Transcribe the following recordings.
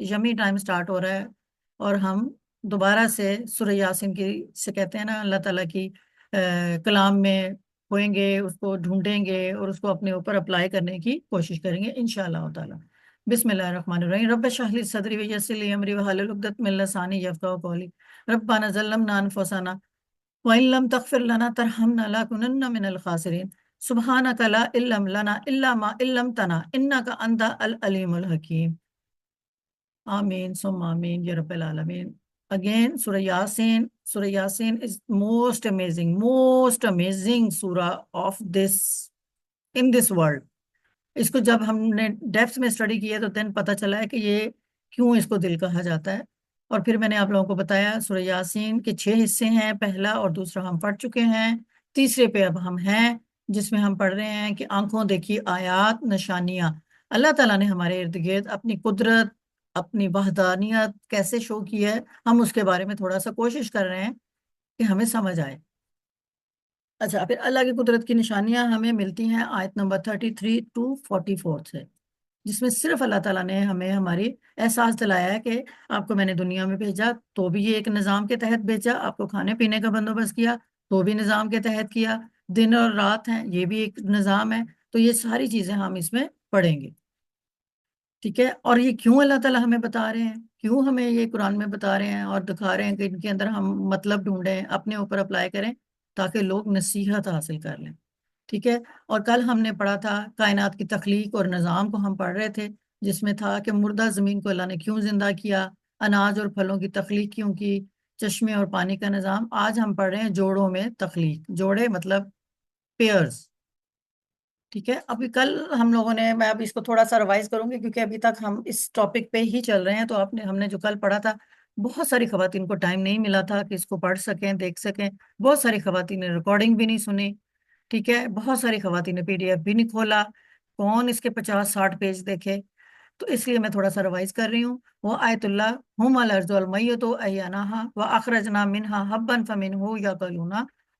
یمی time start ہو رہا ہے اور ہم دوبارہ سے سورہ یاسین کی سے کہتے ہیں نا اللہ تعالیٰ کی کلام میں ہوئیں گے، اس کو ڈھونڈیں گے اور اس کو اپنے اوپر اپلائی کرنے کی کوشش کریں گے انشاءاللہ تعالیٰ۔ بسم اللہ الرحمن الرحیم۔ رب اشرح لی صدری ویسر لی امری واحلل عقدۃ من لسانی یفقہوا قولی۔ ربنا ظلمنا انفسنا وَإِن لَّمْ تَغْفِرْ لَنَا تَرْحَمْنَا لَنَكُونَنَّ مِنَ الْخَاسِرِينَ سُبْحَانَكَ لَا عِلْمَ لَنَا إِلَّا مَا عَلَّمْتَنَا إِنَّكَ أَنتَ الْعَلِيمُ الْحَكِيمُ۔ آمین ثم آمین یا رب العالمین۔ Again, Surah Yasin is most amazing surah of in this world. اس کو جب ہم نے ڈیپتھ میں اسٹڈی کیا تو دین پتہ چلا ہے کہ یہ کیوں اس کو دل کہا جاتا ہے۔ اور پھر میں نے آپ لوگوں کو بتایا سورہ یاسین کے 6 حصے ہیں، پہلا اور دوسرا ہم پڑھ چکے ہیں، تیسرے پہ اب ہم ہیں جس میں ہم پڑھ رہے ہیں کہ آنکھوں دیکھی آیات نشانیاں، اللہ تعالیٰ نے ہمارے ارد گرد اپنی قدرت، اپنی وحدانیت کیسے شو کی ہے، ہم اس کے بارے میں تھوڑا سا کوشش کر رہے ہیں کہ ہمیں سمجھ آئے۔ اچھا، پھر اللہ کی قدرت کی نشانیاں ہمیں ملتی ہیں آیت نمبر 33 to 44 سے، جس میں صرف اللہ تعالیٰ نے ہمیں ہماری احساس دلایا ہے کہ آپ کو میں نے دنیا میں بھیجا تو بھی یہ ایک نظام کے تحت بھیجا، آپ کو کھانے پینے کا بندوبست کیا تو بھی نظام کے تحت کیا، دن اور رات ہیں یہ بھی ایک نظام ہے، تو یہ ساری چیزیں ہم اس میں پڑھیں گے، ٹھیک ہے۔ اور یہ کیوں اللہ تعالیٰ ہمیں بتا رہے ہیں، کیوں ہمیں یہ قرآن میں بتا رہے ہیں اور دکھا رہے ہیں کہ ان کے اندر ہم مطلب ڈھونڈیں، اپنے اوپر اپلائی کریں تاکہ لوگ نصیحت حاصل کر لیں، ٹھیک ہے۔ اور کل ہم نے پڑھا تھا کائنات کی تخلیق اور نظام کو ہم پڑھ رہے تھے، جس میں تھا کہ مردہ زمین کو اللہ نے کیوں زندہ کیا، اناج اور پھلوں کی تخلیق کیوں کی، چشمے اور پانی کا نظام۔ آج ہم پڑھ رہے ہیں جوڑوں میں تخلیق، جوڑے مطلب پیئرز، ٹھیک ہے۔ ابھی کل ہم لوگوں نے، میں اب اس کو تھوڑا سا ریوائز کروں گی کیونکہ ابھی تک ہم اس ٹاپک پہ ہی چل رہے ہیں، تو ہم نے جو کل پڑھا تھا بہت ساری خواتین کو ٹائم نہیں ملا تھا کہ اس کو پڑھ سکیں، دیکھ سکیں، بہت ساری خواتین نے ریکارڈنگ بھی نہیں سنی، ٹھیک ہے، بہت ساری خواتین نے PDF بھی نہیں کھولا، کون اس کے 50-60 پیج دیکھے، تو اس لیے میں تھوڑا سا ریوائز کر رہی ہوں۔ وہ آیت اللہ ہم الارض والمیت احیاناہا واخرجنا منہا حبا فمنہ یاکلون،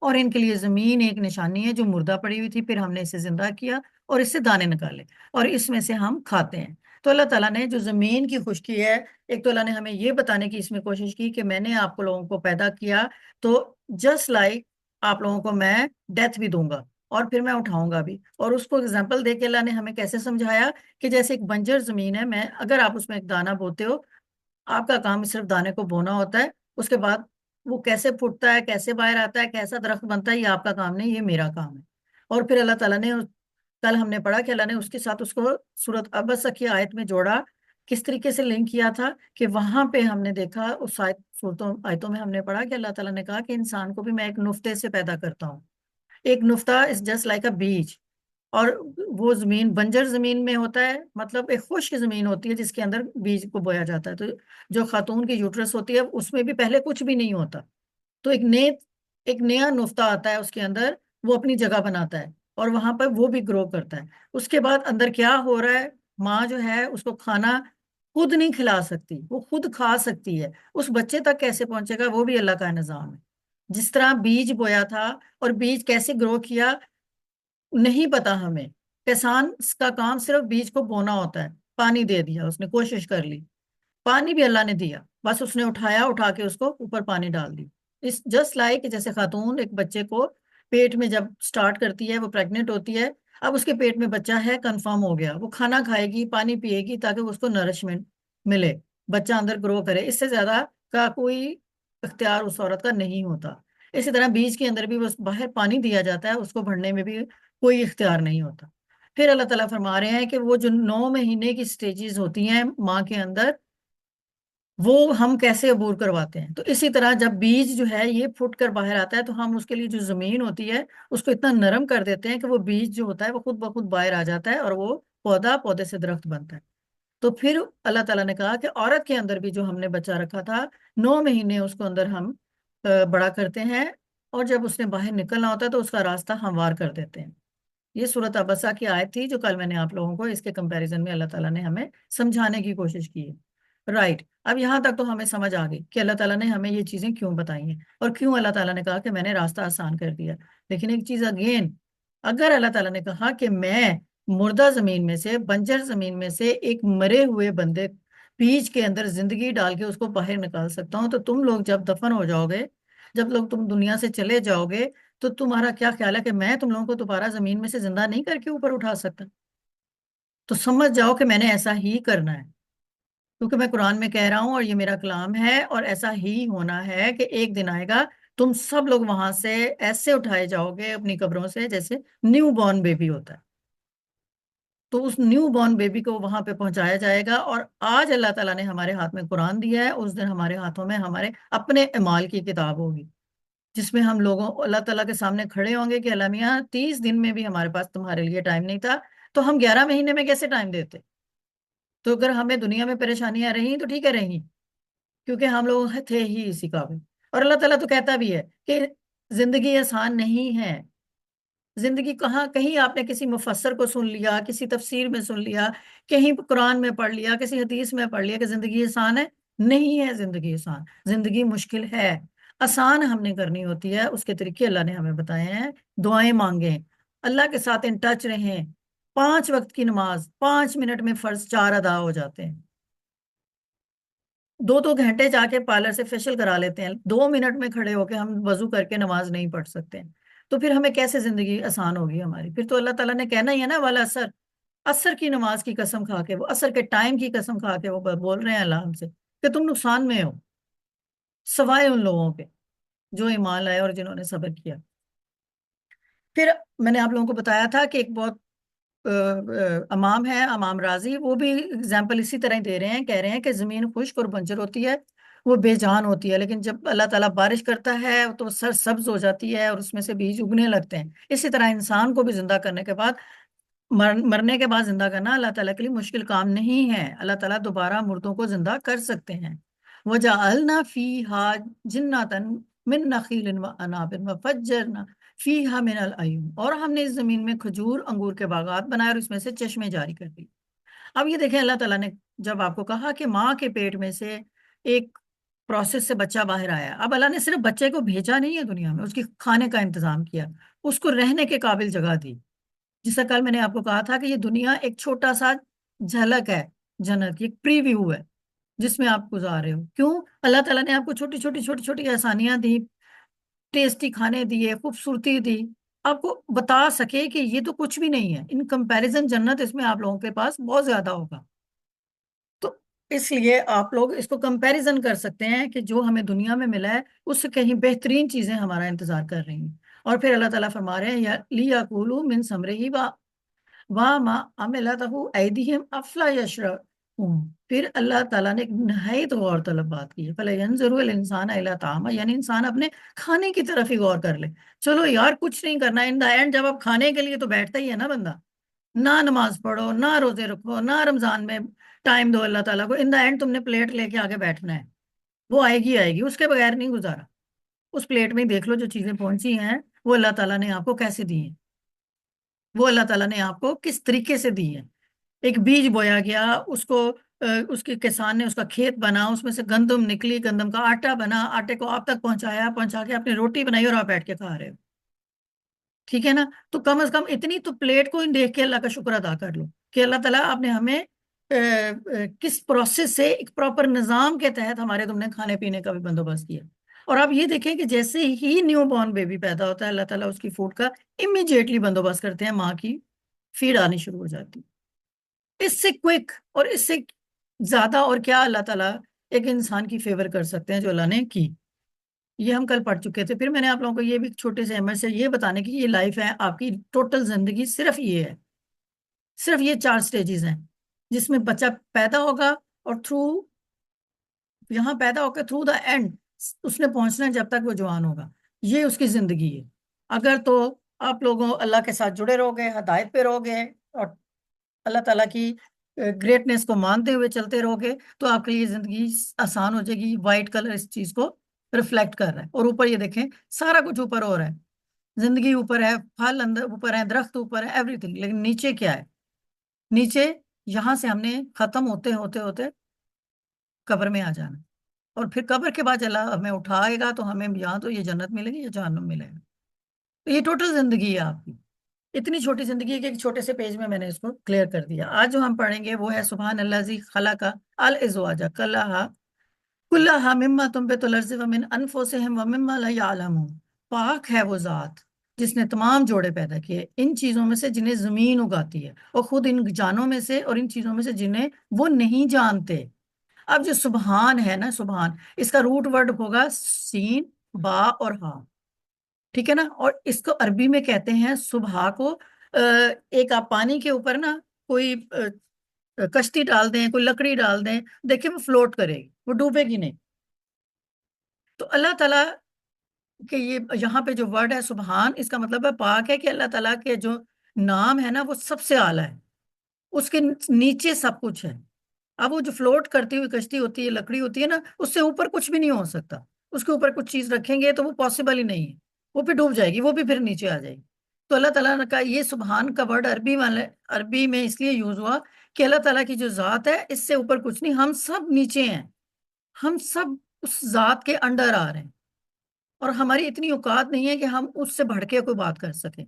اور ان کے لیے زمین ایک نشانی ہے جو مردہ پڑی ہوئی تھی، پھر ہم نے اسے زندہ کیا اور اس سے دانے نکالے اور اس میں سے ہم کھاتے ہیں۔ تو اللہ تعالیٰ نے جو زمین کی خشکی ہے، ایک تو اللہ نے ہمیں یہ بتانے کی اس میں کوشش کی کہ میں نے آپ کو لوگوں کو پیدا کیا تو جسٹ لائک آپ لوگوں کو میں ڈیتھ بھی دوں گا اور پھر میں اٹھاؤں گا بھی، اور اس کو اگزامپل دے کے اللہ نے ہمیں کیسے سمجھایا کہ جیسے ایک بنجر زمین ہے، اگر آپ اس میں ایک دانہ بوتے ہو، آپ کا کام صرف دانے کو بونا ہوتا ہے، اس کے بعد وہ کیسے پھوٹتا ہے، کیسے باہر آتا ہے، کیسا درخت بنتا ہے، یہ آپ کا کام نہیں، یہ میرا کام ہے۔ اور پھر اللہ تعالیٰ نے کل ہم نے پڑھا کہ اللہ نے اس کے ساتھ اس کو سورۃ عبس کی آیت میں جوڑا، کس طریقے سے لنک کیا تھا کہ وہاں پہ ہم نے دیکھا اس آیتوں میں ہم نے پڑھا کہ اللہ تعالیٰ نے کہا کہ انسان کو بھی میں ایک نقطے سے پیدا کرتا ہوں، ایک نقطہ از جسٹ لائک اے بیج، اور وہ زمین بنجر زمین میں ہوتا ہے، مطلب ایک خشک زمین ہوتی ہے جس کے اندر بیج کو بویا جاتا ہے، تو جو خاتون کی یوٹرس ہوتی ہے اس میں بھی پہلے کچھ بھی نہیں ہوتا، تو ایک نیا نقطہ آتا ہے اس کے اندر، وہ اپنی جگہ بناتا ہے اور وہاں پر وہ بھی گرو کرتا ہے۔ اس کے بعد اندر کیا ہو رہا ہے، ماں جو ہے اس کو کھانا خود نہیں کھلا سکتی، وہ خود کھا سکتی ہے، اس بچے تک کیسے پہنچے گا وہ بھی اللہ کا نظام ہے۔ جس طرح بیج بویا تھا اور بیج کیسے گرو کیا نہیں پتا ہمیں، کسان کا کام صرف بیج کو بونا ہوتا ہے، پانی دے دیا، اس نے کوشش کر لی، پانی بھی اللہ نے دیا، بس اس نے اٹھا کے اس کو اوپر پانی ڈال دی۔ اس جسٹ لائک جیسے خاتون ایک بچے کو پیٹ میں جب سٹارٹ کرتی ہے، وہ پریگننٹ ہوتی ہے، اب اس کے پیٹ میں بچہ ہے، کنفرم ہو گیا، وہ کھانا کھائے گی، پانی پیے گی تاکہ اس کو نرشمنٹ ملے، بچہ اندر گرو کرے، اس سے زیادہ کا کوئی اختیار اس عورت کا نہیں ہوتا۔ اسی طرح بیج کے اندر بھی بس باہر پانی دیا جاتا ہے، اس کو بھرنے میں بھی کوئی اختیار نہیں ہوتا۔ پھر اللہ تعالیٰ فرما رہے ہیں کہ وہ جو 9 مہینے کی سٹیجز ہوتی ہیں ماں کے اندر، وہ ہم کیسے عبور کرواتے ہیں۔ تو اسی طرح جب بیج جو ہے یہ پھوٹ کر باہر آتا ہے تو ہم اس کے لیے جو زمین ہوتی ہے اس کو اتنا نرم کر دیتے ہیں کہ وہ بیج جو ہوتا ہے وہ خود بخود باہر آ جاتا ہے اور وہ پودے سے درخت بنتا ہے۔ تو پھر اللہ تعالیٰ نے کہا کہ عورت کے اندر بھی جو ہم نے بچہ رکھا تھا 9 مہینے اس کو اندر ہم بڑا کرتے ہیں، اور جب اس نے باہر نکلنا ہوتا ہے تو اس کا راستہ ہموار کر دیتے ہیں۔ یہ سورۃ عبسہ کی آیت تھی جو کل میں نے آپ لوگوں کو اس کے کمپیریزن میں اللہ تعالیٰ نے ہمیں سمجھانے کی کوشش کی ہے، رائٹ۔ اب یہاں تک تو ہمیں سمجھ آ گئی کہ اللہ تعالیٰ نے ہمیں یہ چیزیں کیوں بتائی ہیں اور کیوں اللہ تعالیٰ نے کہا کہ میں نے راستہ آسان کر دیا۔ لیکن ایک چیز اگین، اگر اللہ تعالیٰ نے کہا کہ میں مردہ زمین میں سے، بنجر زمین میں سے ایک مرے ہوئے بندے بیج کے اندر زندگی ڈال کے اس کو باہر نکال سکتا ہوں، تو تم لوگ جب دفن ہو جاؤ گے، جب لوگ تم دنیا سے چلے جاؤ گے، تو تمہارا کیا خیال ہے کہ میں تم لوگوں کو دوبارہ زمین میں سے زندہ نہیں کر کے اوپر اٹھا سکتا؟ تو سمجھ جاؤ کہ میں نے ایسا ہی کرنا ہے، کیونکہ میں قرآن میں کہہ رہا ہوں اور یہ میرا کلام ہے، اور ایسا ہی ہونا ہے کہ ایک دن آئے گا تم سب لوگ وہاں سے ایسے اٹھائے جاؤ گے اپنی قبروں سے جیسے نیو بورن بیبی ہوتا ہے، تو اس نیو بورن بیبی کو وہاں پہ پہنچایا جائے گا۔ اور آج اللہ تعالیٰ نے ہمارے ہاتھ میں قرآن دیا ہے، اس دن ہمارے ہاتھوں میں ہمارے اپنے اعمال کی کتاب ہوگی، جس میں ہم لوگوں اللہ تعالیٰ کے سامنے کھڑے ہوں گے کہ اللہ میاں 30 دن میں بھی ہمارے پاس تمہارے لیے ٹائم نہیں تھا، تو ہم 11 مہینے میں کیسے ٹائم دیتے؟ تو اگر ہمیں دنیا میں پریشانیاں رہیں تو ٹھیک ہے رہیں، کیونکہ ہم لوگ تھے ہی اسی قابل۔ اور اللہ تعالیٰ تو کہتا بھی ہے کہ زندگی آسان نہیں ہے۔ زندگی کہاں کہیں آپ نے کسی مفسر کو سن لیا، کسی تفسیر میں سن لیا، کہیں قرآن میں پڑھ لیا، کسی حدیث میں پڑھ لیا کہ زندگی آسان ہے؟ نہیں ہے زندگی آسان، زندگی مشکل ہے۔ آسان ہم نے کرنی ہوتی ہے، اس کے طریقے اللہ نے ہمیں بتائے ہیں۔ دعائیں مانگیں، اللہ کے ساتھ ان ٹچ رہیں، 5 وقت کی نماز 5 منٹ میں فرض 4 ادا ہو جاتے ہیں، 2 2 گھنٹے جا کے پارلر سے فیشل کرا لیتے ہیں، 2 منٹ میں کھڑے ہو کے ہم وضو کر کے نماز نہیں پڑھ سکتے ہیں، تو پھر ہمیں کیسے زندگی آسان ہوگی ہماری؟ پھر تو اللہ تعالیٰ نے کہنا ہی ہے نا والا اثر، اثر کی نماز کی قسم کھا کے، وہ اثر کے ٹائم کی قسم کھا کے وہ بول رہے ہیں اللہ ہم سے کہ تم نقصان میں ہو، سوائے ان لوگوں کے جو ایمان لائے اور جنہوں نے صبر کیا۔ پھر میں نے آپ لوگوں کو بتایا تھا کہ ایک بہت امام ہے، امام راضی، وہ بھی اگزامپل اسی طرح ہی دے رہے ہیں، کہہ رہے ہیں کہ زمین خشک اور بنجر ہوتی ہے، وہ بے جان ہوتی ہے، لیکن جب اللہ تعالیٰ بارش کرتا ہے تو سر سبز ہو جاتی ہے اور اس میں سے بیج اگنے لگتے ہیں۔ اسی طرح انسان کو بھی زندہ کرنے کے بعد مرنے کے بعد زندہ کرنا اللہ تعالیٰ کے لیے مشکل کام نہیں ہے، اللہ تعالیٰ دوبارہ مردوں کو زندہ کر سکتے ہیں۔ وَجَعَلْنَا فِيهَا جِنَّةً مِّن نَخِيلٍ وَأَنَابٍ وَفَجَّرْنَا فِيهَا مِنَ الْعُيُونِ، اور ہم نے اس زمین میں کھجور انگور کے باغات بنائے اور اس میں سے چشمے جاری کر دی۔ اب یہ دیکھیں اللہ تعالیٰ نے جب آپ کو کہا کہ ماں کے پیٹ میں سے ایک پروسیس سے بچہ باہر آیا، اب اللہ نے صرف بچے کو بھیجا نہیں ہے دنیا میں، اس کی کھانے کا انتظام کیا، اس کو رہنے کے قابل جگہ دی۔ جس سے کل میں نے آپ کو کہا تھا کہ یہ دنیا ایک چھوٹا سا جھلک ہے جنت کی، ایک پری ویو ہے جس میں آپ گزار رہے ہو۔ کیوں؟ اللہ تعالیٰ نے آپ کو چھوٹی چھوٹی چھوٹی چھوٹی آسانیاں دی، ٹیسٹی کھانے دیے، خوبصورتی دی، آپ کو بتا سکے کہ یہ تو کچھ بھی نہیں ہے ان کمپیریزن، جنت اس میں آپ لوگوں کے پاس بہت زیادہ ہوگا۔ تو اس لیے آپ لوگ اس کو کمپیریزن کر سکتے ہیں کہ جو ہمیں دنیا میں ملا ہے اس سے کہیں بہترین چیزیں ہمارا انتظار کر رہی ہیں۔ اور پھر اللہ تعالیٰ فرما رہے ہیں یا لیَقُولُوا مِن ثَمَرِهِ وَمَا عَمِلَتْهُ أَيْدِيهِمْ أَفَلَا يَشْعُرُونَ۔ پھر اللہ تعالیٰ نے ایک نہایت غور طلب بات کی ہے، فَلْيَنظُرِ الْإِنسَانُ إِلَىٰ طَعَامِهِ، یعنی انسان اپنے کھانے کی طرف ہی غور کر لے۔ چلو یار کچھ نہیں کرنا، ان دا اینڈ جب آپ کھانے کے لیے تو بیٹھتا ہی ہے نا بندہ، نہ نماز پڑھو، نہ روزے رکھو، نہ رمضان میں ٹائم دو اللہ تعالیٰ کو، ان دا اینڈ تم نے پلیٹ لے کے آگے بیٹھنا ہے، وہ آئے گی، اس کے بغیر نہیں گزارا۔ اس پلیٹ میں ہی دیکھ لو جو چیزیں پہنچی ہیں وہ اللہ تعالیٰ نے آپ کو کیسے دی ہیں، وہ اللہ تعالیٰ نے آپ کو کس طریقے سے دی ہے۔ ایک بیج بویا گیا، اس کو اس کے کسان نے اس کا کھیت بنا، اس میں سے گندم نکلی، گندم کا آٹا بنا، آٹے کو آپ تک پہنچایا، پہنچا کے اپنی روٹی بنائی اور آپ بیٹھ کے کھا رہے ہو، ٹھیک ہے نا؟ تو کم از کم اتنی تو پلیٹ کو ہی دیکھ کے اللہ کا شکر ادا کر لو کہ اللہ تعالیٰ آپ نے ہمیں کس پروسیس سے ایک پراپر نظام کے تحت ہمارے تم نے کھانے پینے کا بھی بندوبست کیا۔ اور آپ یہ دیکھیں کہ جیسے ہی نیو بورن بیبی پیدا ہوتا ہے اللہ تعالیٰ اس کی فوڈ کا امیجیٹلی بندوبست کرتے ہیں، ماں کی فیڈ آنی شروع ہو جاتی۔ اس سے کوئک اور اس سے زیادہ اور کیا اللہ تعالیٰ ایک انسان کی فیور کر سکتے ہیں جو اللہ نے کی؟ یہ ہم کل پڑھ چکے تھے۔ پھر میں نے آپ لوگوں کو یہ بھی چھوٹے سے احمد سے یہ بتانے کی یہ لائف ہے آپ کی، ٹوٹل زندگی صرف یہ ہے، صرف یہ 4 سٹیجز ہیں جس میں بچہ پیدا ہوگا اور یہاں پیدا ہو کے تھرو دا اینڈ اس نے پہنچنا ہے جب تک وہ جوان ہوگا، یہ اس کی زندگی ہے۔ اگر تو آپ لوگوں اللہ کے ساتھ جڑے رہو گے، ہدایت پہ رہو گے اور اللہ تعالیٰ کی گریٹنس کو مانتے ہوئے چلتے رہو گے تو آپ کے لیے زندگی آسان ہو جائے گی۔ وائٹ کلر اس چیز کو ریفلیکٹ کر رہا ہے، اور اوپر یہ دیکھیں سارا کچھ اوپر ہو رہا ہے، زندگی اوپر ہے، پھل اندر اوپر ہے، درخت اوپر ہے، ایوری تھنگ، لیکن نیچے کیا ہے؟ نیچے یہاں سے ہم نے ختم ہوتے ہوتے ہوتے قبر میں آ جانا، اور پھر قبر کے بعد اللہ ہمیں اٹھائے گا تو ہمیں یہاں تو یہ جنت ملے گی یا جہنم ملے گا۔ تو یہ ٹوٹل زندگی ہے آپ کی۔ اتنی چھوٹی زندگی کے ایک چھوٹے سے پیج میں میں نے اس کو کلیئر کر دیا. آج جو ہم پڑھیں گے وہ ہے سبحان اللہ زی خلق الازواج کلھا مما تنبت الارض ومن انفسہم ومما لا یعلمون. پاک ہے وہ ذات جس نے تمام جوڑے پیدا کیے ان چیزوں میں سے جنہیں زمین اگاتی ہے اور خود ان جانوں میں سے اور ان چیزوں میں سے جنہیں وہ نہیں جانتے. اب جو سبحان ہے نا، سبحان اس کا روٹ ورڈ ہوگا سین با اور ہا، ٹھیک ہے نا. اور اس کو عربی میں کہتے ہیں صبح کو. ایک آپ پانی کے اوپر نا کوئی کشتی ڈال دیں، کوئی لکڑی ڈال دیں، دیکھیں وہ فلوٹ کرے گی، وہ ڈوبے گی نہیں. تو اللہ تعالیٰ کہ یہ یہاں پہ جو ورڈ ہے سبحان، اس کا مطلب ہے پاک ہے، کہ اللہ تعالیٰ کے جو نام ہے نا وہ سب سے اعلیٰ ہے، اس کے نیچے سب کچھ ہے. اب وہ جو فلوٹ کرتی ہوئی کشتی ہوتی ہے، لکڑی ہوتی ہے نا، اس سے اوپر کچھ بھی نہیں ہو سکتا. اس کے اوپر کچھ چیز رکھیں گے تو وہ پاسبل ہی نہیں ہے، وہ پھر ڈوب جائے گی، وہ بھی پھر نیچے آ جائے گی. تو اللہ تعالیٰ کا یہ سبحان کا ورڈ عربی میں اس لیے یوز ہوا کہ اللہ تعالیٰ کی جو ذات ہے اس سے اوپر کچھ نہیں، ہم سب نیچے ہیں، ہم سب اس ذات کے انڈر آ رہے ہیں، اور ہماری اتنی اوقات نہیں ہے کہ ہم اس سے بڑھ کے کوئی بات کر سکیں.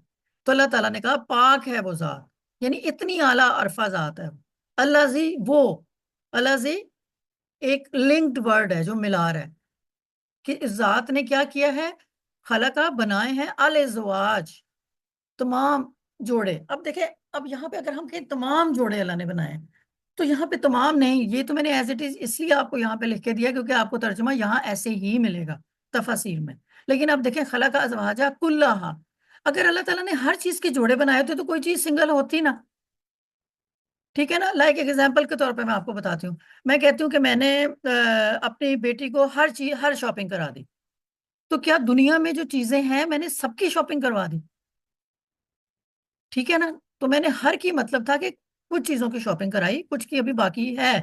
تو اللہ تعالیٰ نے کہا پاک ہے وہ ذات، یعنی اتنی اعلیٰ عرفہ ذات ہے. اللہ زی وہ، اللہ زی ایک لنکڈ ورڈ ہے جو ملا رہا ہے کہ اس ذات نے کیا کیا ہے، خلقہ بنائے ہیں الازواج تمام جوڑے. اب دیکھیں، اب یہاں پہ اگر ہم کہیں تمام جوڑے اللہ نے بنائے ہیں، تو یہاں پہ تمام نہیں، یہ تو میں نے ایز اٹ از اس لیے آپ کو یہاں پہ لکھ کے دیا کیونکہ آپ کو ترجمہ یہاں ایسے ہی ملے گا تفاسیر میں. لیکن اب دیکھیں خلق ازواجا کلھا، اگر اللہ تعالیٰ نے ہر چیز کے جوڑے بنائے ہوتے تو کوئی چیز سنگل ہوتی نا، ٹھیک ہے نا. لائک ایگزامپل کے طور پہ میں آپ کو بتاتی ہوں، میں کہتی ہوں کہ میں نے اپنی بیٹی کو ہر چیز، ہر شاپنگ کرا دی، تو کیا دنیا میں جو چیزیں ہیں میں نے سب کی شاپنگ کروا دی؟ ٹھیک ہے نا. تو میں نے ہر کی مطلب تھا کہ کچھ چیزوں کی شاپنگ کرائی، کچھ کی ابھی باقی ہے،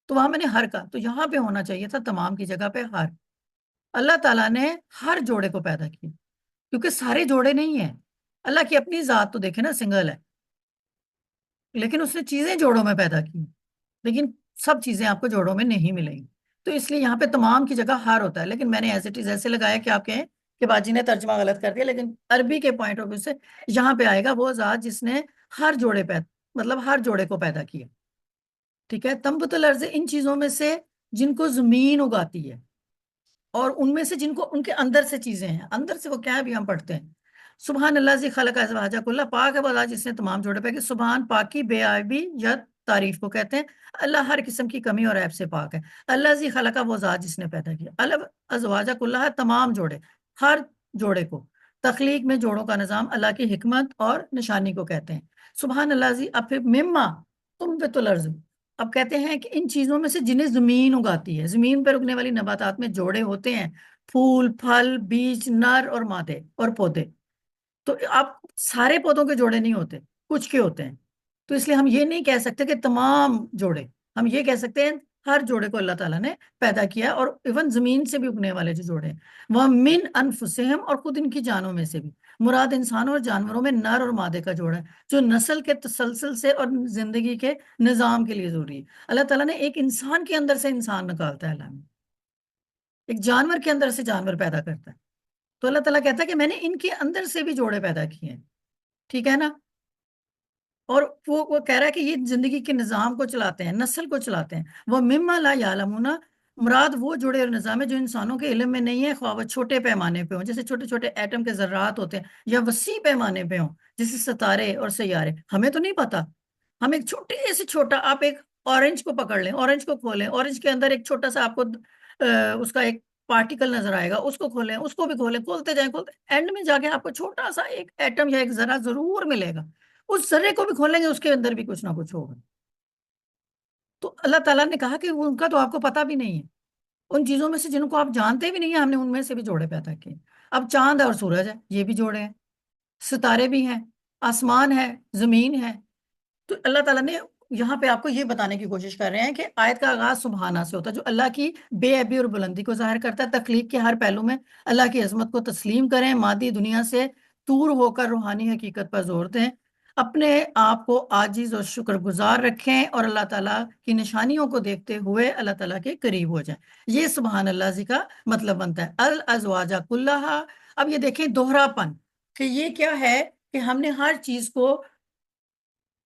تو وہاں میں نے ہر کا، تو یہاں پہ ہونا چاہیے تھا تمام کی جگہ پہ ہر. اللہ تعالیٰ نے ہر جوڑے کو پیدا کیا کیونکہ سارے جوڑے نہیں ہیں. اللہ کی اپنی ذات تو دیکھیں نا سنگل ہے، لیکن اس نے چیزیں جوڑوں میں پیدا کی، لیکن سب چیزیں آپ کو جوڑوں میں نہیں ملیں گی. تو اس لیے یہاں پہ تمام کی جگہ ہر ہوتا ہے، لیکن میں نے ایز اٹ از ایسے لگایا کہ آپ کہیں کہ باجی نے ترجمہ غلط کر دیا، لیکن عربی کے پوائنٹ آف ویو سے یہاں پہ آئے گا وہ ذات جس نے ہر جوڑے پیدا، مطلب ہر جوڑے کو پیدا کیا. ٹھیک ہے. تنبت الارض ان چیزوں میں سے جن کو زمین اگاتی ہے، اور ان میں سے جن کو ان کے اندر سے چیزیں ہیں، اندر سے وہ کیا ہے بھی ہم پڑھتے ہیں. سبحان اللہ زی خلق ازواج کلھا، پاک ہے وہ ذات جس نے تمام جوڑے پیدا کیے. سبحان پاکی بے عیبی یا تعریف کو کہتے ہیں. اللہ ہر قسم کی کمی اور عیب سے پاک ہے. اللہ زی خلق وہ ذات جس نے پیدا کیا اللہ ازواج کلھا، تمام جوڑے، ہر جوڑے کو. تخلیق میں جوڑوں کا نظام اللہ کی حکمت اور نشانی کو کہتے ہیں. سبحان اللہ زی. اب پھر مما تنبت الارض، اب کہتے ہیں کہ ان چیزوں میں سے جنہیں زمین اگاتی ہے، زمین پر اگنے والی نباتات میں جوڑے ہوتے ہیں، پھول، پھل، بیج، نر اور مادے اور پودے. تو آپ سارے پودوں کے جوڑے نہیں ہوتے، کچھ کے ہوتے ہیں. تو اس لیے ہم یہ نہیں کہہ سکتے کہ تمام جوڑے، ہم یہ کہہ سکتے ہیں ہر جوڑے کو اللہ تعالیٰ نے پیدا کیا، اور ایون زمین سے بھی اگنے والے جو جوڑے ہیں وہ من انفسہم، اور خود ان کی جانوں میں سے بھی. مراد انسانوں اور جانوروں میں نر اور مادے کا جوڑا ہے جو نسل کے تسلسل سے اور زندگی کے نظام کے لیے ضروری ہے. اللہ تعالیٰ نے ایک انسان کے اندر سے انسان نکالتا ہے، اللہ نے ایک جانور کے اندر سے جانور پیدا کرتا ہے. تو اللہ تعالیٰ کہتا ہے کہ میں نے ان کے اندر سے بھی جوڑے پیدا کیے ہیں، ٹھیک ہے نا. اور وہ کہہ رہا ہے کہ یہ زندگی کے نظام کو چلاتے ہیں، نسل کو چلاتے ہیں. وہ مما لا یعلمون، مراد وہ جڑے اور نظام ہے جو انسانوں کے علم میں نہیں ہے، خواہ وہ چھوٹے پیمانے پہ ہوں جیسے چھوٹے چھوٹے ایٹم کے ذرات ہوتے ہیں، یا وسیع پیمانے پہ ہوں جیسے ستارے اور سیارے. ہمیں تو نہیں پتا، ہم ایک چھوٹے سے چھوٹا، آپ ایک اورنج کو پکڑ لیں، اورنج کو کھولیں، اورنج کے اندر ایک چھوٹا سا آپ کو اس کا ایک پارٹیکل نظر آئے گا، اس کو کھولیں، اس کو بھی کھولیں، کھولتے جائیں، کھولتے اینڈ میں جا کے آپ کو چھوٹا سا ایک ایٹم یا ایک ذرہ ضرور ملے گا. اس ذرے کو بھی کھولیں گے، اس کے اندر بھی کچھ نہ کچھ ہوگا. تو اللہ تعالیٰ نے کہا کہ ان کا تو آپ کو پتا بھی نہیں ہے، ان چیزوں میں سے جن کو آپ جانتے بھی نہیں ہیں، ہم نے ان میں سے بھی جوڑے پیدا کیے. اب چاند اور سورج ہے، یہ بھی جوڑے ہیں، ستارے بھی ہیں، آسمان ہے، زمین ہے. تو اللہ تعالیٰ نے یہاں پہ آپ کو یہ بتانے کی کوشش کر رہے ہیں کہ آیت کا آغاز سبحانہ سے ہوتا ہے جو اللہ کی بے عیبی اور بلندی کو ظاہر کرتا ہے. تخلیق کے ہر پہلو میں اللہ کی عظمت کو تسلیم کریں، مادی دنیا سے دور ہو کر روحانی حقیقت پر زور دیں، اپنے آپ کو عاجز اور شکر گزار رکھیں، اور اللہ تعالیٰ کی نشانیوں کو دیکھتے ہوئے اللہ تعالیٰ کے قریب ہو جائیں. یہ سبحان اللہ جی کا مطلب بنتا ہے الازواج کلھا. اب یہ دیکھیں دوہرا پن کہ یہ کیا ہے کہ ہم نے ہر چیز کو،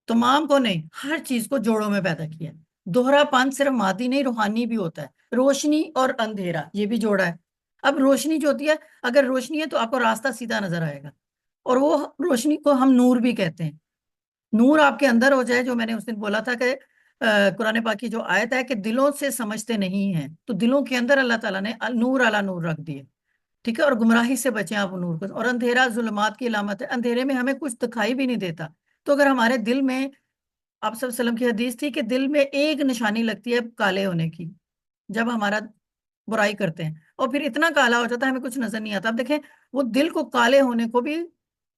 تمام کو نہیں، ہر چیز کو جوڑوں میں پیدا کیا ہے۔ دوہرا پن صرف مادی نہیں روحانی بھی ہوتا ہے، روشنی اور اندھیرا یہ بھی جوڑا ہے۔ اب روشنی جو ہوتی ہے، اگر روشنی ہے تو آپ کو راستہ سیدھا نظر آئے گا، اور وہ روشنی کو ہم نور بھی کہتے ہیں۔ نور آپ کے اندر ہو جائے، جو میں نے اس دن بولا تھا کہ قرآن پاک کی جو آیت ہے کہ دلوں سے سمجھتے نہیں ہیں، تو دلوں کے اندر اللہ تعالیٰ نے نور علی نور رکھ دیے، ٹھیک ہے، اور گمراہی سے بچیں آپ نور کو، اور اندھیرا ظلمات کی علامت ہے، اندھیرے میں ہمیں کچھ دکھائی بھی نہیں دیتا۔ تو اگر ہمارے دل میں، آپ صلی اللہ علیہ وسلم کی حدیث تھی کہ دل میں ایک نشانی لگتی ہے کالے ہونے کی، جب ہمارا برائی کرتے ہیں، اور پھر اتنا کالا ہو جاتا ہے ہمیں کچھ نظر نہیں آتا۔ اب دیکھیں، وہ دل کو کالے ہونے کو بھی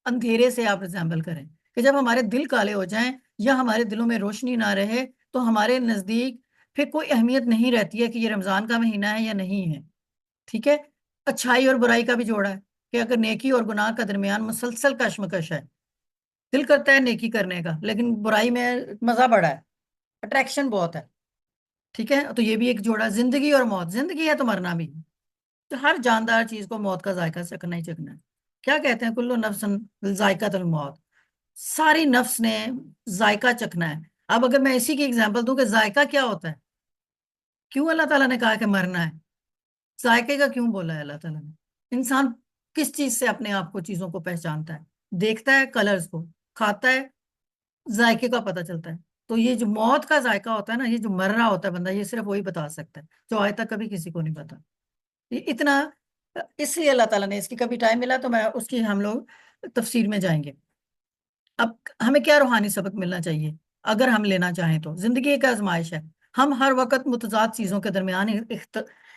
اندھیرے سے آپ ریزیمبل کریں، کہ جب ہمارے دل کالے ہو جائیں یا ہمارے دلوں میں روشنی نہ رہے تو ہمارے نزدیک پھر کوئی اہمیت نہیں رہتی ہے کہ یہ رمضان کا مہینہ ہے یا نہیں ہے، ٹھیک ہے۔ اچھائی اور برائی کا بھی جوڑا ہے کہ اگر نیکی اور گناہ کا درمیان مسلسل کشمکش ہے، دل کرتا ہے نیکی کرنے کا لیکن برائی میں مزہ بڑا ہے، اٹریکشن بہت ہے، ٹھیک ہے، تو یہ بھی ایک جوڑا۔ زندگی اور موت، زندگی ہے تو مرنا بھی ہے، تو ہر جاندار چیز کو موت کا ذائقہ چکھنا ہی چکھنا ہے۔ کیا کہتے ہیں، کلو نفس ذائقہ الموت، ساری نفس نے ذائقہ چکھنا ہے۔ اب اگر میں اسی کی ایگزامپل دوں کہ ذائقہ کیا ہوتا ہے، کیوں اللہ تعالیٰ نے کہا کہ مرنا ہے، ذائقے کا کیوں بولا ہے اللہ تعالیٰ نے؟ انسان کس چیز سے اپنے آپ کو، چیزوں کو پہچانتا ہے؟ دیکھتا ہے کلرز کو، کھاتا ہے، ذائقے کا پتہ چلتا ہے۔ تو یہ جو موت کا ذائقہ ہوتا ہے نا، یہ جو مر رہا ہوتا ہے بندہ، یہ صرف وہی بتا سکتا ہے، جو آج تک کبھی کسی کو نہیں پتا۔ یہ اتنا، اس لیے اللہ تعالیٰ نے، اس کی کبھی ٹائم ملا تو میں اس کی، ہم لوگ تفسیر میں جائیں گے۔ اب ہمیں کیا روحانی سبق ملنا چاہیے اگر ہم لینا چاہیں تو؟ زندگی ایک آزمائش ہے، ہم ہر وقت متضاد چیزوں کے درمیان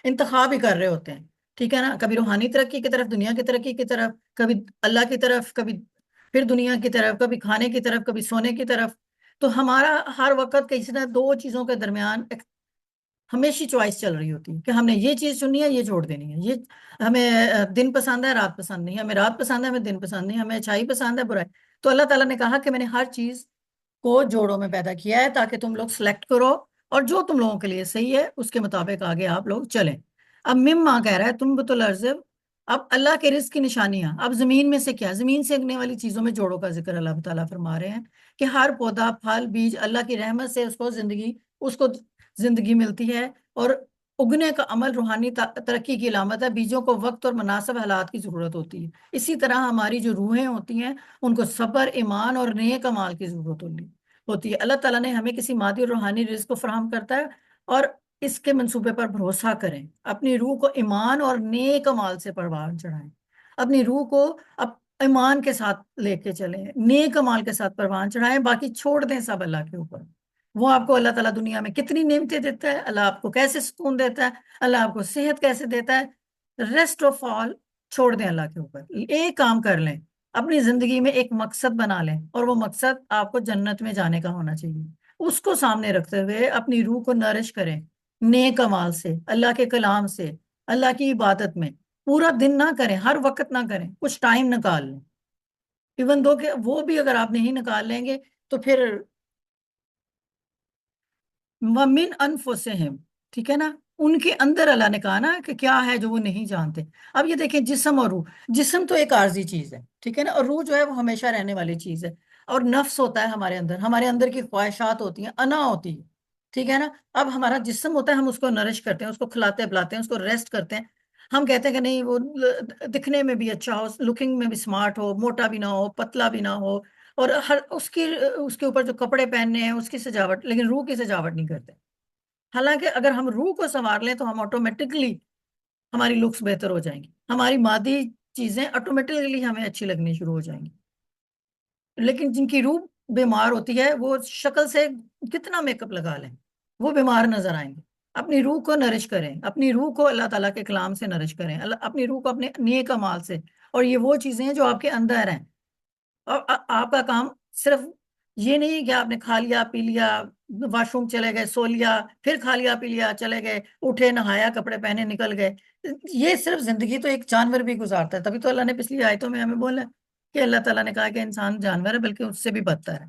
انتخاب ہی کر رہے ہوتے ہیں، ٹھیک ہے نا، کبھی روحانی ترقی کی طرف، دنیا کی ترقی کی طرف، کبھی اللہ کی طرف، کبھی پھر دنیا کی طرف، کبھی کھانے کی طرف، کبھی سونے کی طرف۔ تو ہمارا ہر وقت کسی طرح دو چیزوں کے درمیان ہمیشہ چوائس چل رہی ہوتی ہے کہ ہم نے یہ چیز چننی ہے، یہ چھوڑ دینی ہے، یہ ہمیں دن پسند ہے، رات پسند نہیں، ہمیں رات پسند ہے، ہمیں دن پسند نہیں، ہمیں اچھائی پسند ہے، برائی۔ تو اللہ تعالیٰ نے کہا کہ میں نے ہر چیز کو جوڑوں میں پیدا کیا ہے تاکہ تم لوگ سلیکٹ کرو، اور جو تم لوگوں کے لیے صحیح ہے اس کے مطابق آگے آپ لوگ چلیں۔ اب مما کہہ رہا ہے تم بت الارض، اب اللہ کے رزق کی نشانیاں، اب زمین میں سے کیا، زمین سے اگنے والی چیزوں میں جوڑوں کا ذکر اللہ تعالیٰ فرما رہے ہیں کہ ہر پودا، پھل، بیج اللہ کی رحمت سے اس کو زندگی ملتی ہے، اور اگنے کا عمل روحانی ترقی کی علامت ہے۔ بیجوں کو وقت اور مناسب حالات کی ضرورت ہوتی ہے، اسی طرح ہماری جو روحیں ہوتی ہیں ان کو صبر، ایمان اور نیک اعمال کی ضرورت ہوتی ہے۔ اللہ تعالیٰ نے ہمیں کسی مادی اور روحانی رزق کو فراہم کرتا ہے، اور اس کے منصوبے پر بھروسہ کریں، اپنی روح کو ایمان اور نیک اعمال سے پروان چڑھائیں، اپنی روح کو ایمان کے ساتھ لے کے چلیں، نیک اعمال کے ساتھ پروان چڑھائیں، باقی چھوڑ دیں سب اللہ کے اوپر۔ وہ آپ کو اللہ تعالیٰ دنیا میں کتنی نعمتیں دیتا ہے، اللہ آپ کو کیسے سکون دیتا ہے، اللہ آپ کو صحت کیسے دیتا ہے، ریسٹ آف آل چھوڑ دیں اللہ کے اوپر۔ ایک کام کر لیں، اپنی زندگی میں ایک مقصد بنا لیں، اور وہ مقصد آپ کو جنت میں جانے کا ہونا چاہیے۔ اس کو سامنے رکھتے ہوئے اپنی روح کو نرش کریں، نیک اعمال سے، اللہ کے کلام سے، اللہ کی عبادت میں۔ پورا دن نہ کریں، ہر وقت نہ کریں، کچھ ٹائم نکال لیں، ایون دو کہ وہ بھی اگر آپ نہیں نکال لیں گے تو پھر وَمِنْ أَنفُسِهِمْ، ٹھیک ہے نا، ان کے اندر اللہ نے کہا نا کہ کیا ہے جو وہ نہیں جانتے۔ اب یہ دیکھیں، جسم اور روح، جسم تو ایک عارضی چیز ہے، ٹھیک ہے نا، اور روح جو ہے وہ ہمیشہ رہنے والی چیز ہے، اور نفس ہوتا ہے ہمارے اندر کی خواہشات ہوتی ہیں، انا ہوتی ہے، ٹھیک ہے نا۔ اب ہمارا جسم ہوتا ہے، ہم اس کو نرش کرتے ہیں، اس کو کھلاتے پلاتے ہیں، اس کو ریسٹ کرتے ہیں، ہم کہتے ہیں کہ نہیں وہ دکھنے میں بھی اچھا ہو، لکنگ میں بھی سمارٹ ہو، موٹا بھی نہ ہو، پتلا بھی نہ ہو، اور ہر اس کے اوپر جو کپڑے پہننے ہیں اس کی سجاوٹ، لیکن روح کی سجاوٹ نہیں کرتے۔ حالانکہ اگر ہم روح کو سنوار لیں تو ہم آٹومیٹکلی، ہماری لکس بہتر ہو جائیں گی، ہماری مادی چیزیں آٹومیٹکلی ہمیں اچھی لگنی شروع ہو جائیں گی۔ لیکن جن کی روح بیمار ہوتی ہے وہ شکل سے کتنا میک اپ لگا لیں، وہ بیمار نظر آئیں گے۔ اپنی روح کو نرش کریں، اپنی روح کو اللہ تعالیٰ کے کلام سے نرش کریں، اپنی روح کو اپنے نیک اعمال سے، اور یہ وہ چیزیں ہیں جو آپ کے اندر ہیں، اور آپ کا کام صرف یہ نہیں کہ آپ نے کھا لیا پی لیا، واش روم چلے گئے، سو لیا، پھر کھا لیا پی لیا، چلے گئے، اٹھے، نہایا، کپڑے پہنے، نکل گئے۔ یہ صرف زندگی تو ایک جانور بھی گزارتا ہے، تبھی تو اللہ نے پچھلی آیتوں میں ہمیں بولا کہ اللہ تعالیٰ نے کہا کہ انسان جانور ہے بلکہ اس سے بھی بدتر ہے۔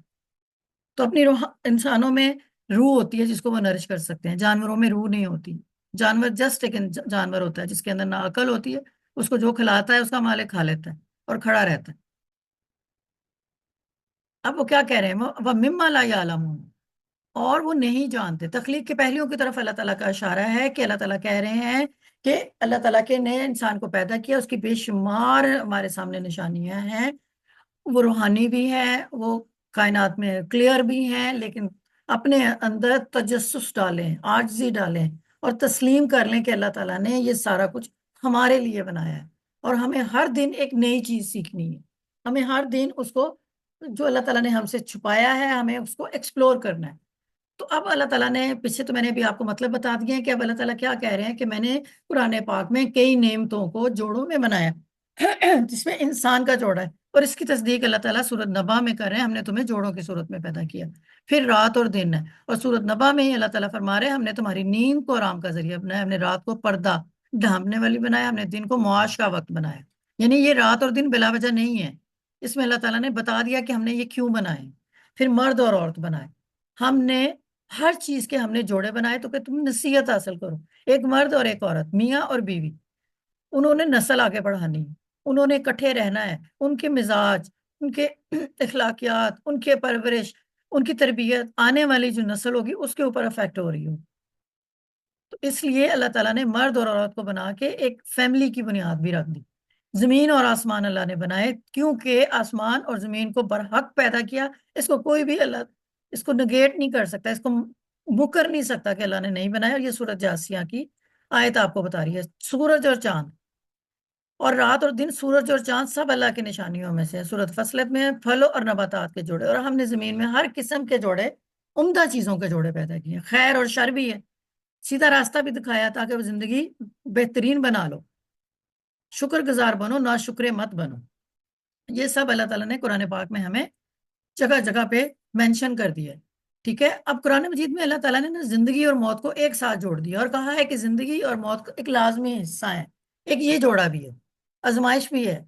تو اپنی روح، انسانوں میں روح ہوتی ہے جس کو وہ نرش کر سکتے ہیں، جانوروں میں روح نہیں ہوتی۔ جانور جسٹ ایک جانور ہوتا ہے جس کے اندر نہ عقل ہوتی ہے، اس کو جو کھلاتا ہے اس کا مالک کھا لیتا ہے اور کھڑا رہتا ہے۔ اب وہ کیا کہہ رہے ہیں، وہ مما لا یعلمون، اور وہ نہیں جانتے۔ تخلیق کے پہلوؤں کی طرف اللہ تعالیٰ کا اشارہ ہے کہ اللہ تعالیٰ کہہ رہے ہیں کہ اللہ تعالیٰ کے نے انسان کو پیدا کیا، اس کی بے شمار ہمارے سامنے نشانیاں ہیں، وہ روحانی بھی ہے، وہ کائنات میں کلیئر بھی ہیں، لیکن اپنے اندر تجسس ڈالیں، عاجزی ڈالیں، اور تسلیم کر لیں کہ اللہ تعالیٰ نے یہ سارا کچھ ہمارے لیے بنایا ہے، اور ہمیں ہر دن ایک نئی چیز سیکھنی ہے، ہمیں ہر دن اس کو، جو اللہ تعالیٰ نے ہم سے چھپایا ہے، ہمیں اس کو ایکسپلور کرنا ہے۔ تو اب اللہ تعالیٰ نے، پیچھے تو میں نے بھی آپ کو مطلب بتا دیا ہے کہ اب اللہ تعالیٰ کیا کہہ رہے ہیں کہ میں نے قرآن پاک میں کئی نعمتوں کو جوڑوں میں بنایا جس میں انسان کا جوڑا ہے، اور اس کی تصدیق اللہ تعالیٰ سورۃ نبا میں کر رہے ہیں، ہم نے تمہیں جوڑوں کی صورت میں پیدا کیا، پھر رات اور دن ہے، اور سورۃ نبا میں ہی اللہ تعالیٰ فرما رہے ہیں ہم نے تمہاری نیند کو آرام کا ذریعہ بنایا، ہم نے رات کو پردہ ڈھانپنے والی بنایا، ہم نے دن کو معاش کا وقت بنایا۔ یعنی یہ رات اور دن بلا وجہ نہیں ہے، اس میں اللہ تعالیٰ نے بتا دیا کہ ہم نے یہ کیوں بنائے۔ پھر مرد اور عورت بنائے، ہم نے ہر چیز کے ہم نے جوڑے بنائے تو کہ تم نصیحت حاصل کرو، ایک مرد اور ایک عورت، میاں اور بیوی، انہوں نے نسل آگے بڑھانی ہے، انہوں نے اکٹھے رہنا ہے، ان کے مزاج، ان کے اخلاقیات، ان کے پرورش، ان کی تربیت آنے والی جو نسل ہوگی اس کے اوپر افیکٹ ہو رہی ہو۔ تو اس لیے اللہ تعالیٰ نے مرد اور عورت کو بنا کے ایک فیملی کی بنیاد بھی رکھ دی۔ زمین اور آسمان اللہ نے بنائے کیونکہ آسمان اور زمین کو برحق پیدا کیا، اس کو کوئی بھی اللہ اس کو نگیٹ نہیں کر سکتا، اس کو مکر نہیں سکتا کہ اللہ نے نہیں بنایا، اور یہ سورۃ جاسیہ کی آیت آپ کو بتا رہی ہے۔ سورج اور چاند اور رات اور دن، سورج اور چاند سب اللہ کی نشانیوں میں سے ہے۔ سورۃ فصلت میں پھلوں اور نباتات کے جوڑے، اور ہم نے زمین میں ہر قسم کے جوڑے، عمدہ چیزوں کے جوڑے پیدا کیے، خیر اور شر بھی ہے، سیدھا راستہ بھی دکھایا تاکہ وہ زندگی بہترین بنا لو، شکر گزار بنو، نا شکر مت بنو۔ یہ سب اللہ تعالیٰ نے قرآن پاک میں ہمیں جگہ جگہ پہ مینشن کر دیا ہے، ٹھیک ہے۔ اب قرآن مجید میں اللہ تعالیٰ نے زندگی اور موت کو ایک ساتھ جوڑ دیا اور کہا ہے کہ زندگی اور موت کا ایک لازمی حصہ ہے، ایک یہ جوڑا بھی ہے، آزمائش بھی ہے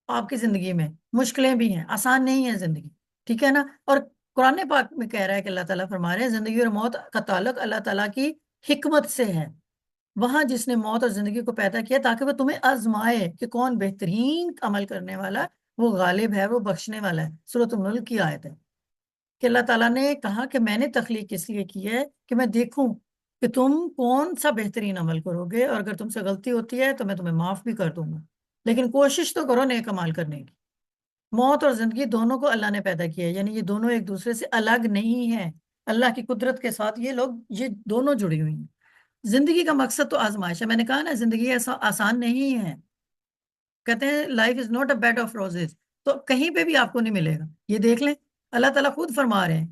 آپ کی زندگی میں، مشکلیں بھی ہیں، آسان نہیں ہے زندگی، ٹھیک ہے نا۔ اور قرآن پاک میں کہہ رہا ہے کہ اللہ تعالیٰ فرما رہے ہیں زندگی اور موت کا تعلق اللہ تعالیٰ کی حکمت سے ہے، وہاں جس نے موت اور زندگی کو پیدا کیا تاکہ وہ تمہیں آزمائے کہ کون بہترین عمل کرنے والا، وہ غالب ہے، وہ بخشنے والا ہے۔ سورۃ الملک کی آیت ہے کہ اللہ تعالیٰ نے کہا کہ میں نے تخلیق اس لیے کی ہے کہ میں دیکھوں کہ تم کون سا بہترین عمل کرو گے، اور اگر تم سے غلطی ہوتی ہے تو میں تمہیں معاف بھی کر دوں گا، لیکن کوشش تو کرو نیک عمل کرنے کی۔ موت اور زندگی دونوں کو اللہ نے پیدا کیا ہے، یعنی یہ دونوں ایک دوسرے سے الگ نہیں ہیں، اللہ کی قدرت کے ساتھ یہ دونوں جڑی ہوئی ہیں۔ زندگی کا مقصد تو آزمائش ہے، میں نے کہا نا زندگی ایسا آسان نہیں ہے، کہتے ہیں life is not a bad of roses, تو کہیں پہ بھی آپ کو نہیں ملے گا، یہ دیکھ لیں اللہ تعالیٰ خود فرما رہے ہیں،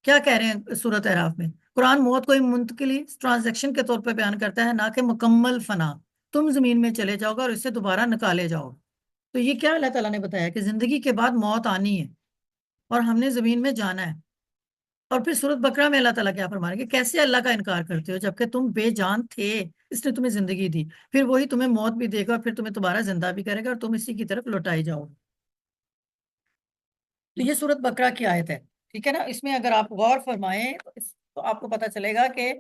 کیا کہہ رہے ہیں سورۃ اعراف میں، قرآن موت کو ایک منتقلی ٹرانزیکشن کے طور پہ بیان کرتا ہے، نہ کہ مکمل فنا، تم زمین میں چلے جاؤ گے اور اس سے دوبارہ نکالے جاؤ گے۔ تو یہ کیا اللہ تعالیٰ نے بتایا کہ زندگی کے بعد موت آنی ہے اور ہم نے زمین میں جانا ہے۔ اور پھر سورۃ بقرہ میں اللہ تعالیٰ کیا فرما رہے ہیں کہ کیسے اللہ کا انکار کرتے ہو جبکہ تم بے جان تھے، اس نے تمہیں زندگی دی، پھر وہی تمہیں موت بھی دے گا اور پھر تمہیں دوبارہ زندہ بھی کرے گا اور تم اسی کی طرف لوٹائی جاؤ گے۔ تو یہ سورۃ بقرہ کی آیت ہے، ٹھیک ہے نا۔ اس میں اگر آپ غور فرمائیں تو آپ کو پتہ چلے گا کہ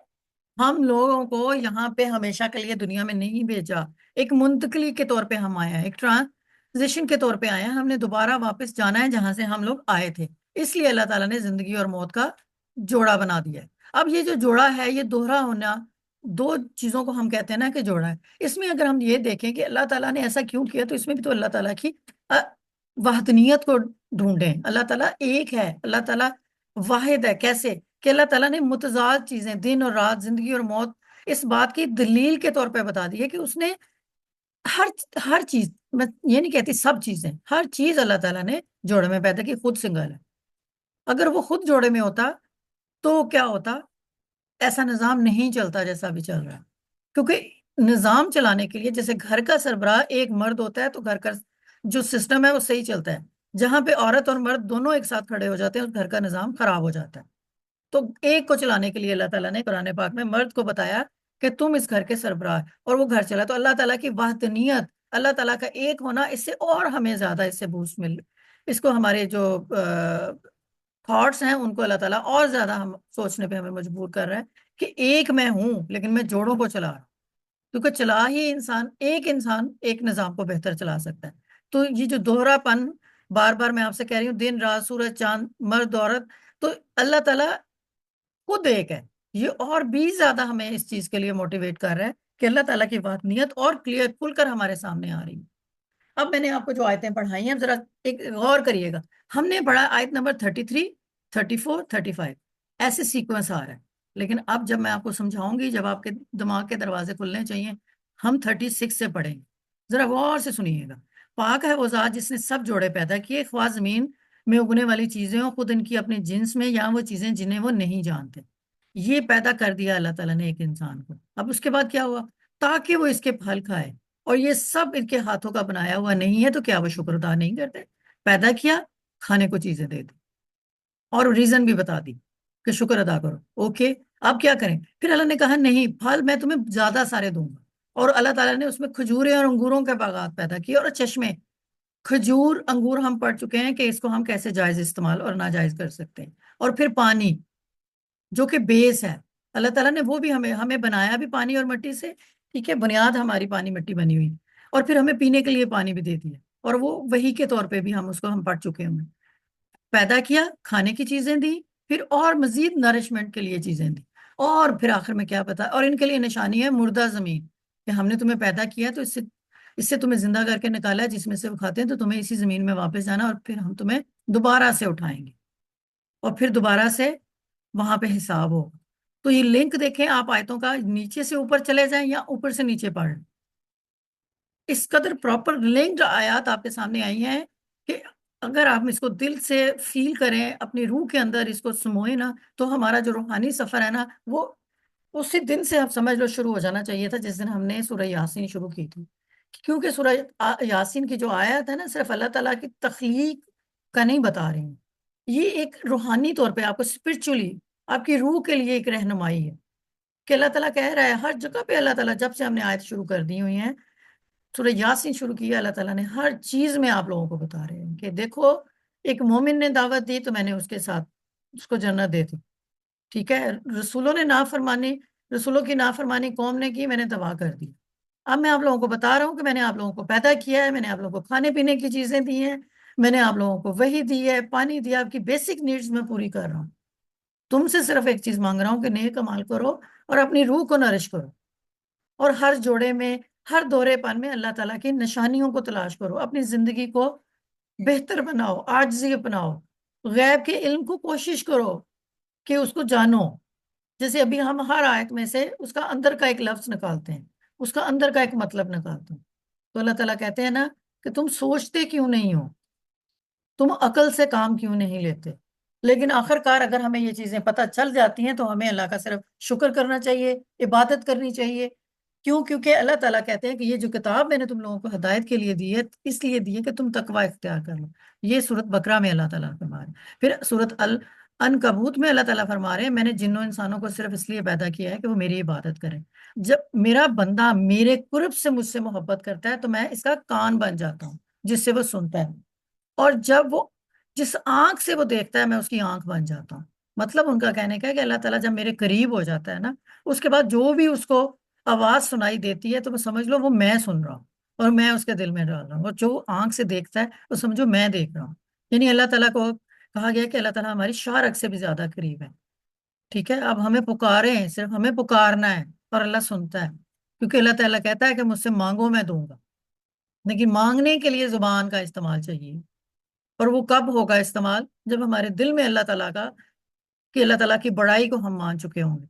ہم لوگوں کو یہاں پہ ہمیشہ کے لیے دنیا میں نہیں بھیجا، ایک منتقلی کے طور پہ ہم آئے ہیں، ایک ٹرانزیشن کے طور پہ آئے ہیں، ہم نے دوبارہ واپس جانا ہے جہاں سے ہم لوگ آئے تھے، اس لیے اللہ تعالیٰ نے زندگی اور موت کا جوڑا بنا دیا ہے۔ اب یہ جو جوڑا ہے یہ دوہرا ہونا، دو چیزوں کو ہم کہتے ہیں نا کہ جوڑا ہے، اس میں اگر ہم یہ دیکھیں کہ اللہ تعالیٰ نے ایسا کیوں کیا تو اس میں بھی تو اللہ تعالیٰ کی وحدانیت کو ڈھونڈیں۔ اللہ تعالیٰ ایک ہے، اللہ تعالیٰ واحد ہے، کیسے کہ اللہ تعالیٰ نے متضاد چیزیں، دن اور رات، زندگی اور موت، اس بات کی دلیل کے طور پہ بتا دی ہے کہ اس نے ہر ہر چیز، میں یہ نہیں کہتی سب چیزیں، ہر چیز اللہ تعالیٰ نے جوڑے میں پیدا کی، خود سنگل ہے۔ اگر وہ خود جوڑے میں ہوتا تو کیا ہوتا، ایسا نظام نہیں چلتا جیسا بھی چل رہا ہے، کیونکہ نظام چلانے کے لیے جیسے گھر کا سربراہ ایک مرد ہوتا ہے تو گھر کا جو سسٹم ہے وہ صحیح چلتا ہے، جہاں پہ عورت اور مرد دونوں ایک ساتھ کھڑے ہو جاتے ہیں اس گھر کا نظام خراب ہو جاتا ہے۔ تو ایک کو چلانے کے لیے اللہ تعالیٰ نے قرآن پاک میں مرد کو بتایا کہ تم اس گھر کے سربراہ، اور وہ گھر چلا، تو اللہ تعالیٰ کی وحدانیت، اللہ تعالیٰ کا ایک ہونا، اس سے اور ہمیں زیادہ اس سے بوسٹ اس کو ہمارے جو تھاٹس ہیں ان کو اللہ تعالیٰ اور زیادہ ہم سوچنے پہ ہمیں مجبور کر رہا ہے کہ ایک میں ہوں لیکن میں جوڑوں کو چلا رہا ہوں، کیونکہ چلا ہی انسان ایک نظام کو بہتر چلا سکتا ہے۔ تو یہ جو دوہرا پن بار بار میں آپ سے کہہ رہی ہوں، دن رات سورج چاند مرد عورت، تو اللہ تعالیٰ خود ایک ہے۔ یہ اور بھی زیادہ ہمیں اس چیز کے لیے موٹیویٹ کر رہا ہے کہ اللہ تعالیٰ کی بات نیت اور کلیئر کھل کر ہمارے سامنے آ رہی ہے۔ اب میں نے آپ کو جو آیتیں پڑھائی ہیں ذرا ایک غور کریے گا۔ ہم نے پڑھا آیت نمبر 33، 34، 35، ایسے سیکوینس آ رہا ہے، لیکن اب جب میں آپ کو سمجھاؤں گی، جب آپ کے دماغ کے دروازے کھلنے چاہیے، ہم 36 سے پڑھیں گے۔ ذرا غور سے سنیے گا۔ پاک ہے وہ ذات جس نے سب جوڑے پیدا کیے، خواہ زمین میں اگنے والی چیزیں ہوں، خود ان کی اپنے جنس میں، یا وہ چیزیں جنہیں وہ نہیں جانتے۔ یہ پیدا کر دیا اللہ تعالیٰ نے ایک انسان کو۔ اب اس کے بعد کیا ہوا؟ تاکہ وہ اس کے پھل کھائے، اور یہ سب ان کے ہاتھوں کا بنایا ہوا نہیں ہے، تو کیا وہ شکر ادا نہیں کرتے؟ پیدا کیا، کھانے کو چیزیں دے دی، اور ریزن بھی بتا دی کہ شکر ادا کرو۔ اوکے، اب کیا کریں؟ پھر اللہ نے کہا نہیں، پھل میں تمہیں زیادہ سارے دوں گا، اور اللہ تعالیٰ نے اس میں کھجورے اور انگوروں کے باغات پیدا کیے اور چشمے۔ کھجور انگور ہم پڑھ چکے ہیں کہ اس کو ہم کیسے جائز استعمال اور ناجائز کر سکتے ہیں، اور پھر پانی جو کہ بیس ہے۔ اللہ تعالیٰ نے وہ بھی ہمیں بنایا بھی پانی اور مٹی سے، ٹھیک ہے، بنیاد ہماری پانی مٹی بنی ہوئی، اور پھر ہمیں پینے کے لیے پانی بھی دے دیا، اور وہ وہی کے طور پہ بھی ہم اس کو ہم پڑھ چکے ہیں۔ پیدا کیا، کھانے کی چیزیں دی، پھر اور مزید نرشمنٹ کے لیے چیزیں دی، اور پھر آخر میں کیا پتا، اور ان کے لیے نشانی ہے مردہ زمین، کہ ہم نے تمہیں پیدا کیا تو اس سے تمہیں زندہ کر کے نکالا ہے، جس میں سے وہ کھاتے ہیں، تو تمہیں اسی زمین میں واپس جانا، اور پھر ہم تمہیں دوبارہ سے اٹھائیں گے، اور پھر دوبارہ سے وہاں پہ حساب ہوگا۔ تو یہ لنک دیکھیں آپ آیتوں کا، نیچے سے اوپر چلے جائیں یا اوپر سے نیچے پڑھ لیں، اس قدر پراپر لنکڈ آیات آپ کے سامنے آئی ہیں کہ اگر آپ اس کو دل سے فیل کریں، اپنی روح کے اندر اس کو سموئیں نا، تو ہمارا جو روحانی سفر ہے نا، وہ اسی دن سے آپ سمجھ لو شروع ہو جانا چاہیے تھا جس دن ہم نے سورہ یاسین شروع کی تھی۔ کیونکہ سورہ یاسین کی جو آیت ہے نا، صرف اللہ تعالیٰ کی تخلیق کا نہیں بتا رہی ہیں، یہ ایک روحانی طور پہ آپ کو اسپرچولی آپ کی روح کے لیے ایک رہنمائی ہے، کہ اللہ تعالیٰ کہہ رہا ہے ہر جگہ پہ۔ اللہ تعالیٰ جب سے ہم نے آیت شروع کر دی ہوئی ہیں، سورہ یاسین شروع کیا، اللہ تعالیٰ نے ہر چیز میں آپ لوگوں کو بتا رہے ہیں کہ دیکھو، ایک مومن نے دعوت دی تو میں نے اس کے ساتھ اس کو جنت دے دی، ٹھیک ہے، رسولوں نے نافرمانی، رسولوں کی نافرمانی قوم نے کی، میں نے تباہ کر دی۔ اب میں آپ لوگوں کو بتا رہا ہوں کہ میں نے آپ لوگوں کو پیدا کیا ہے، میں نے آپ لوگوں کو کھانے پینے کی چیزیں دی ہیں، میں نے آپ لوگوں کو وحی دی ہے، پانی دیا، آپ کی بیسک نیڈز میں پوری کر رہا ہوں۔ تم سے صرف ایک چیز مانگ رہا ہوں کہ نیک عمل کرو اور اپنی روح کو نرش کرو، اور ہر جوڑے میں، ہر دورے پن میں اللہ تعالیٰ کی نشانیوں کو تلاش کرو، اپنی زندگی کو بہتر بناؤ، عاجزی اپناؤ، غیب کے علم کو کوشش کرو کہ اس کو جانو۔ جیسے ابھی ہم ہر آیت میں سے اس کا اندر کا ایک لفظ نکالتے ہیں، اس کا اندر کا ایک مطلب نکالتے ہیں، تو اللہ تعالیٰ کہتے ہیں نا کہ تم سوچتے کیوں نہیں ہو، تم عقل سے کام کیوں نہیں لیتے؟ لیکن آخر کار اگر ہمیں یہ چیزیں پتہ چل جاتی ہیں تو ہمیں اللہ کا صرف شکر کرنا چاہیے، عبادت کرنی چاہیے۔ کیوں؟ کیونکہ اللہ تعالیٰ کہتے ہیں کہ یہ جو کتاب میں نے تم لوگوں کو ہدایت کے لیے دی ہے، اس لیے دی ہے کہ تم تقوی اختیار کر لو۔ یہ سورۃ بقرہ میں اللہ تعالیٰ فرما رہے ہیں۔ پھر سورۃ العنکبوت میں اللہ تعالیٰ فرما رہے ہیں، میں نے جنوں انسانوں کو صرف اس لیے پیدا کیا ہے کہ وہ میری عبادت کریں۔ جب میرا بندہ میرے قرب سے مجھ سے محبت کرتا ہے تو میں اس کا کان بن جاتا ہوں جس سے وہ سنتا ہے، اور جب وہ جس آنکھ سے وہ دیکھتا ہے میں اس کی آنکھ بن جاتا ہوں۔ مطلب ان کا کہنے کا ہے کہ اللہ تعالیٰ جب میرے قریب ہو جاتا ہے نا، اس کے بعد جو بھی اس کو آواز سنائی دیتی ہے تو وہ سمجھ لو وہ میں سن رہا ہوں اور میں اس کے دل میں ڈال رہا ہوں، اور جو آنکھ سے دیکھتا ہے وہ سمجھو میں دیکھ رہا ہوں۔ یعنی اللہ تعالیٰ کو کہا گیا کہ اللہ تعالیٰ ہماری شارک سے بھی زیادہ قریب ہے، ٹھیک ہے۔ اب ہمیں پکاریں، صرف ہمیں پکارنا ہے، اور اللہ سنتا ہے، کیونکہ اللہ تعالیٰ کہتا ہے کہ مجھ سے مانگو میں دوں گا، لیکن مانگنے کے لیے زبان کا استعمال چاہیے، اور وہ کب ہوگا استعمال؟ جب ہمارے دل میں اللہ تعالیٰ کا، کہ اللہ تعالیٰ کی بڑائی کو ہم مان چکے ہوں گے۔